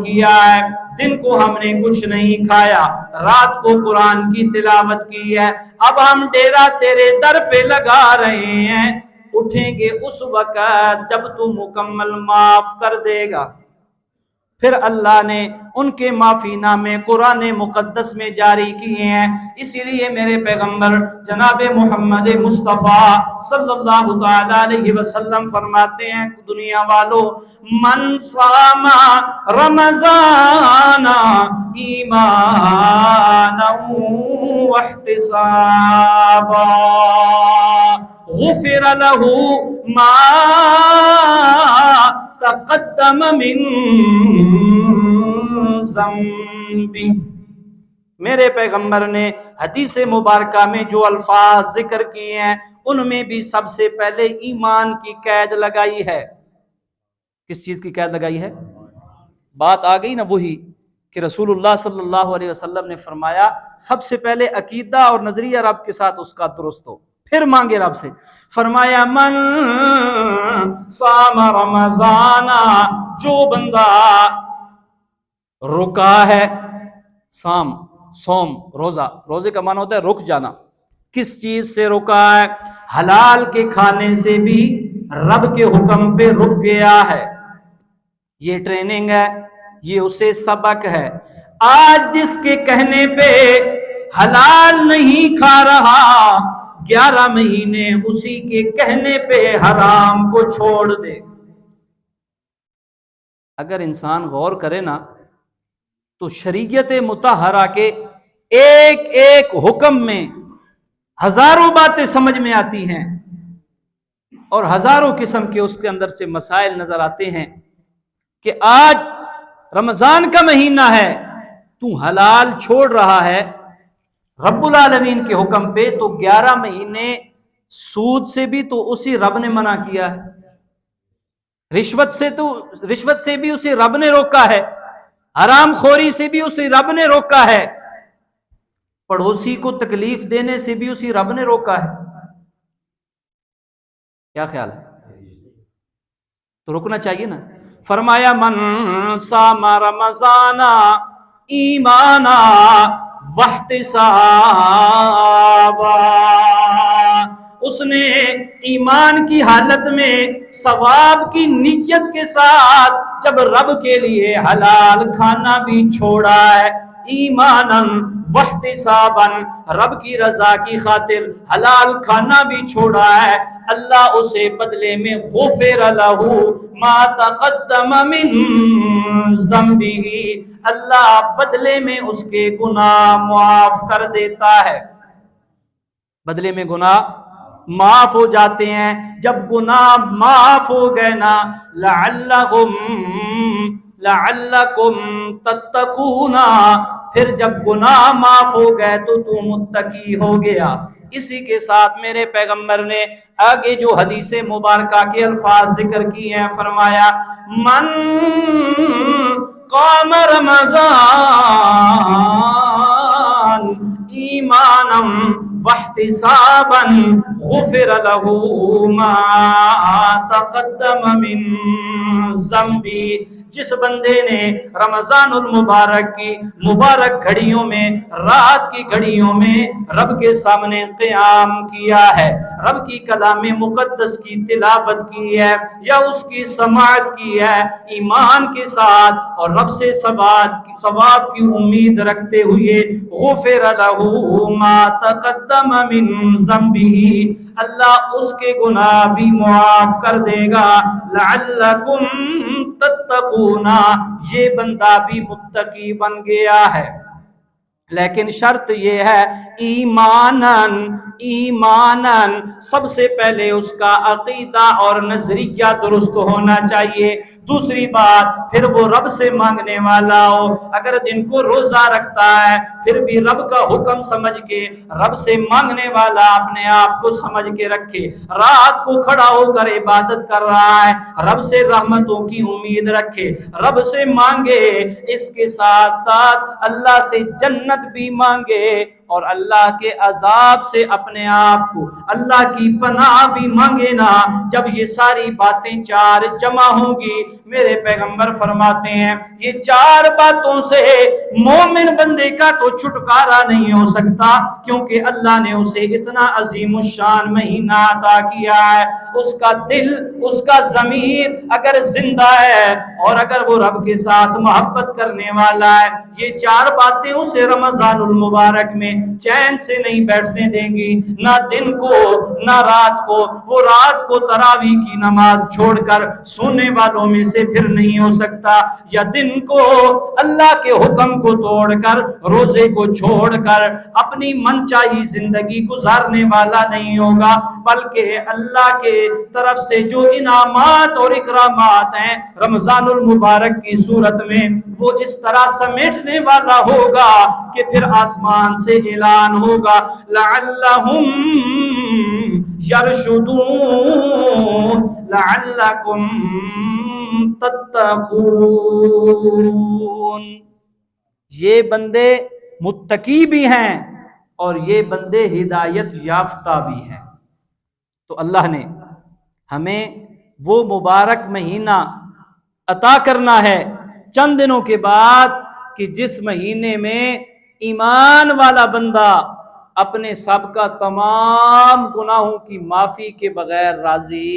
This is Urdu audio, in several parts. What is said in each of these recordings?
کیا ہے، دن کو ہم نے کچھ نہیں کھایا، رات کو قرآن کی تلاوت کی ہے، اب ہم ڈیرا تیرے در پہ لگا رہے ہیں، اٹھیں گے اس وقت جب تو مکمل معاف کر دے گا۔ پھر اللہ نے ان کے معافی نامے قرآن مقدس میں جاری کیے ہیں۔ اسی لیے میرے پیغمبر جناب محمد مصطفیٰ صلی اللہ تعالی علیہ وسلم فرماتے ہیں، دنیا والو، من صام رمضان ایمانا واحتسابا غفر له ما تقدم من ذنبی۔ میرے پیغمبر نے حدیث مبارکہ میں جو الفاظ ذکر کیے ہیں ان میں بھی سب سے پہلے ایمان کی قید لگائی ہے۔ کس چیز کی قید لگائی ہے؟ بات آ گئی نا وہی کہ رسول اللہ صلی اللہ علیہ وسلم نے فرمایا سب سے پہلے عقیدہ اور نظریہ رب کے ساتھ اس کا درست ہو، پھر مانگے رب سے۔ فرمایا من صام رمضان، جو بندہ رکا ہے، صام صوم روزہ، روزے کا معنی ہوتا ہے رک جانا، کس چیز سے رکا ہے؟ حلال کے کھانے سے بھی رب کے حکم پہ رک گیا ہے، یہ ٹریننگ ہے، یہ اسے سبق ہے۔ آج جس کے کہنے پہ حلال نہیں کھا رہا، 11 مہینے اسی کے کہنے پہ حرام کو چھوڑ دے۔ اگر انسان غور کرے نا تو شریعت مطہرہ کے ایک ایک حکم میں ہزاروں باتیں سمجھ میں آتی ہیں اور ہزاروں قسم کے اس کے اندر سے مسائل نظر آتے ہیں کہ آج رمضان کا مہینہ ہے، تو حلال چھوڑ رہا ہے رب العالمین کے حکم پہ، تو 11 مہینے سود سے بھی تو اسی رب نے منع کیا ہے، رشوت سے بھی اسی رب نے روکا ہے، حرام خوری سے بھی اسی رب نے روکا ہے، پڑوسی کو تکلیف دینے سے بھی اسی رب نے روکا ہے۔ کیا خیال ہے؟ تو رکنا چاہیے نا۔ فرمایا من صام رمضان ایمانا واحتسابا، اس نے ایمان کی حالت میں ثواب کی نیت کے ساتھ جب رب کے لیے حلال کھانا بھی چھوڑا ہے، ایمانا واحتسابا، رب کی رضا کی خاطر حلال کھانا بھی چھوڑا ہے، اللہ اسے بدلے میں غفر لہ ما تقدم من ذنبہ، اللہ بدلے میں اس کے گناہ معاف کر دیتا ہے۔ بدلے میں گناہ معاف ہو جاتے ہیں۔ جب گناہ معاف ہو گئے نا، لعلکم تتقون، پھر جب گناہ معاف ہو گئے تو متقی ہو گیا۔ اسی کے ساتھ میرے پیغمبر نے آگے جو حدیث مبارکہ کے الفاظ ذکر کیے ہیں، فرمایا من قام رمضان ایمانا واحتسابا غفر له ما تقدم من ذنبی، جس بندے نے رمضان المبارک کی مبارک گھڑیوں میں، رات کی گھڑیوں میں رب کے سامنے قیام کیا ہے، رب کی کلام مقدس کی تلاوت کی ہے یا اس کی سماعت کی ہے ایمان کے ساتھ اور رب سے ثواب کی امید رکھتے ہوئے، غفر له ما تقدم من ذنبہ، اللہ اس کے گناہ بھی معاف کر دے گا۔ لعلکم تتقون، یہ بندہ بھی متقی بن گیا ہے، لیکن شرط یہ ہے ایماناً سب سے پہلے اس کا عقیدہ اور نظریہ درست ہونا چاہیے۔ دوسری بات، پھر وہ رب سے مانگنے والا ہو، اگر دن کو روزہ رکھتا ہے پھر بھی رب کا حکم سمجھ کے رب سے مانگنے والا اپنے آپ کو سمجھ کے رکھے، رات کو کھڑا ہو کر عبادت کر رہا ہے رب سے رحمتوں کی امید رکھے، رب سے مانگے، اس کے ساتھ ساتھ اللہ سے جنت بھی مانگے، اور اللہ کے عذاب سے اپنے آپ کو اللہ کی پناہ بھی مانگے نا، جب یہ ساری باتیں چار جمع ہوں گی، میرے پیغمبر فرماتے ہیں یہ چار باتوں سے مومن بندے کا تو چھٹکارا نہیں ہو سکتا، کیونکہ اللہ نے اسے اتنا عظیم الشان مہینہ عطا کیا ہے۔ اس کا دل، اس کا ضمیر اگر زندہ ہے اور اگر وہ رب کے ساتھ محبت کرنے والا ہے، یہ چار باتیں اسے رمضان المبارک میں چین سے نہیں بیٹھنے دیں گی، نہ دن کو نہ رات کو۔ وہ رات کو تراویح کی نماز چھوڑ کر سونے والوں میں سے پھر نہیں ہو سکتا، یا دن کو اللہ کے حکم کو توڑ کر روزے کو چھوڑ کر اپنی من چاہی زندگی گزارنے والا نہیں ہوگا، بلکہ اللہ کے طرف سے جو انعامات اور اکرامات ہیں رمضان المبارک کی صورت میں، وہ اس طرح سمیٹنے والا ہوگا کہ پھر آسمان سے اعلان ہوگا لعلہم یرشدون لعلکم تتقون۔ یہ بندے متقی بھی ہیں اور یہ بندے ہدایت یافتہ بھی ہیں۔ تو اللہ نے ہمیں وہ مبارک مہینہ عطا کرنا ہے چند دنوں کے بعد کہ جس مہینے میں ایمان والا بندہ اپنے سابقہ تمام گناہوں کی معافی کے بغیر راضی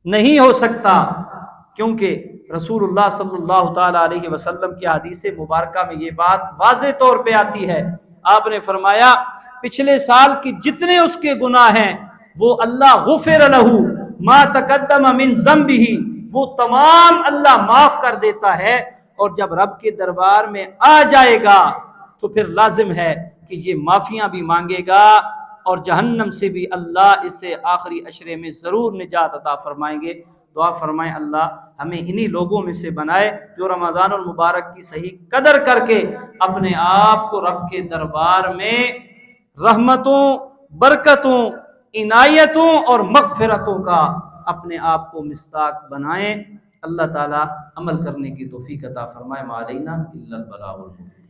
نہیں ہو سکتا، کیونکہ رسول اللہ صلی اللہ تعالی علیہ وسلم کی حدیث مبارکہ میں یہ بات واضح طور پہ آتی ہے۔ آپ نے فرمایا پچھلے سال کی جتنے اس کے گناہ ہیں وہ اللہ غفر لہ ما تقدم من ذنبہ، وہ تمام اللہ معاف کر دیتا ہے، اور جب رب کے دربار میں آ جائے گا تو پھر لازم ہے کہ یہ معافیاں بھی مانگے گا، اور جہنم سے بھی اللہ اسے آخری عشرے میں ضرور نجات عطا فرمائیں گے۔ دعا فرمائیں اللہ ہمیں انہی لوگوں میں سے بنائے جو رمضان المبارک کی صحیح قدر کر کے اپنے آپ کو رب کے دربار میں رحمتوں، برکتوں، عنایتوں اور مغفرتوں کا اپنے آپ کو مصداق بنائیں۔ اللہ تعالی عمل کرنے کی توفیق عطا فرمائے۔ ما علینا الا البلاغ المبین۔